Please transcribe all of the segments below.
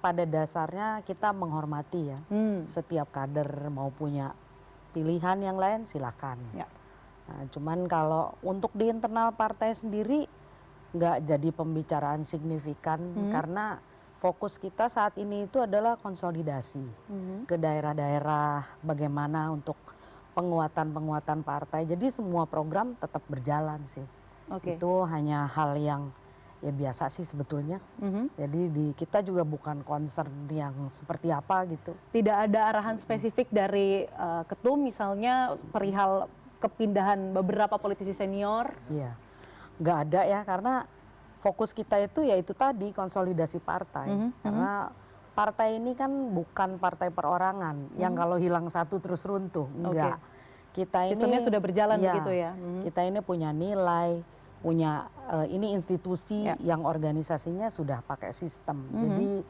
pada dasarnya kita menghormati ya. Setiap kader mau punya pilihan yang lain silakan. Ya. Nah, cuman kalau untuk di internal partai sendiri nggak jadi pembicaraan signifikan karena fokus kita saat ini itu adalah konsolidasi ke daerah-daerah, bagaimana untuk penguatan partai. Jadi semua program tetap berjalan sih. Itu hanya hal yang ya biasa sih sebetulnya. Jadi kita juga bukan concern yang seperti apa gitu. Tidak ada arahan spesifik dari ketum misalnya perihal kepindahan beberapa politisi senior? Iya, nggak ada ya karena fokus kita itu ya itu tadi konsolidasi partai. Karena partai ini kan bukan partai perorangan yang kalau hilang satu terus runtuh, enggak. Kita ini sistemnya sudah berjalan begitu ya. Kita ini punya nilai, punya ini institusi yang organisasinya sudah pakai sistem. Jadi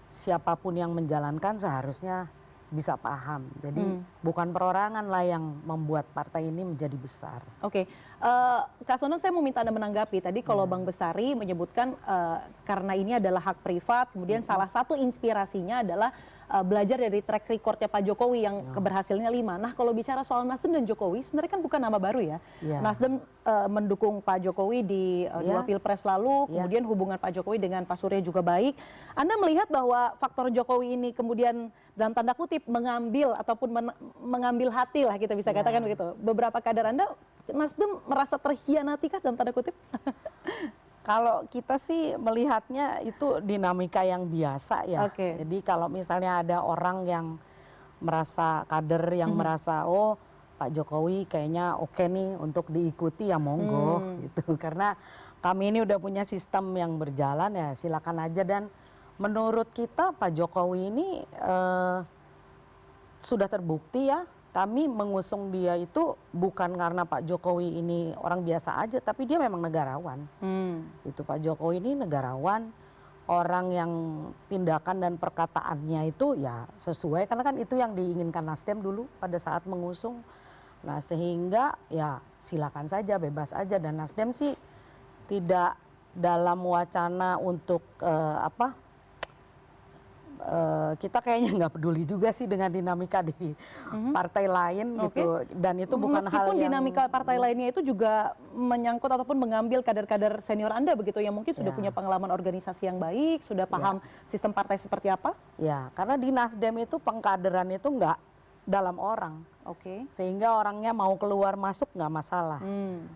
siapapun yang menjalankan seharusnya bisa paham. Jadi bukan perorangan lah yang membuat partai ini menjadi besar. Kak Sonang, saya mau minta Anda menanggapi. Tadi kalau Bang Bestari menyebutkan karena ini adalah hak privat, kemudian salah satu inspirasinya adalah belajar dari track recordnya Pak Jokowi yang keberhasilannya 5. Nah, kalau bicara soal Nasdem dan Jokowi, sebenarnya kan bukan nama baru ya. Nasdem mendukung Pak Jokowi di 2 pilpres lalu, kemudian hubungan Pak Jokowi dengan Pak Surya juga baik. Anda melihat bahwa faktor Jokowi ini kemudian dalam tanda kutip mengambil ataupun mengambil hati lah kita bisa katakan begitu. Beberapa kader Anda, Nasdem merasa terhianati kah dalam tanda kutip? Kalau kita sih melihatnya itu dinamika yang biasa ya. Jadi kalau misalnya ada orang yang merasa kader yang merasa oh Pak Jokowi kayaknya oke nih untuk diikuti ya monggo gitu. Karena kami ini udah punya sistem yang berjalan ya silakan aja dan menurut kita Pak Jokowi ini sudah terbukti ya. Kami mengusung dia itu bukan karena Pak Jokowi ini orang biasa aja, tapi dia memang negarawan. Itu Pak Jokowi ini negarawan, orang yang tindakan dan perkataannya itu ya sesuai, karena kan itu yang diinginkan Nasdem dulu pada saat mengusung. Nah sehingga ya silakan saja, bebas aja, dan Nasdem sih tidak dalam wacana untuk kita kayaknya nggak peduli juga sih dengan dinamika di partai lain gitu, dan itu bukan hal yang meskipun dinamika partai lainnya itu juga menyangkut ataupun mengambil kader-kader senior Anda begitu yang mungkin sudah punya pengalaman organisasi yang baik, sudah paham sistem partai seperti apa? Ya, karena di Nasdem itu pengkaderan itu nggak dalam orang, sehingga orangnya mau keluar masuk nggak masalah.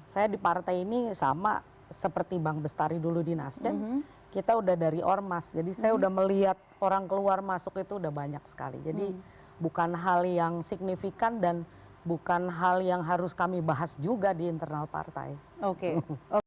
Saya di partai ini sama seperti Bang Bestari dulu di Nasdem. Kita udah dari ormas, jadi saya udah melihat orang keluar masuk itu udah banyak sekali. Jadi bukan hal yang signifikan dan bukan hal yang harus kami bahas juga di internal partai.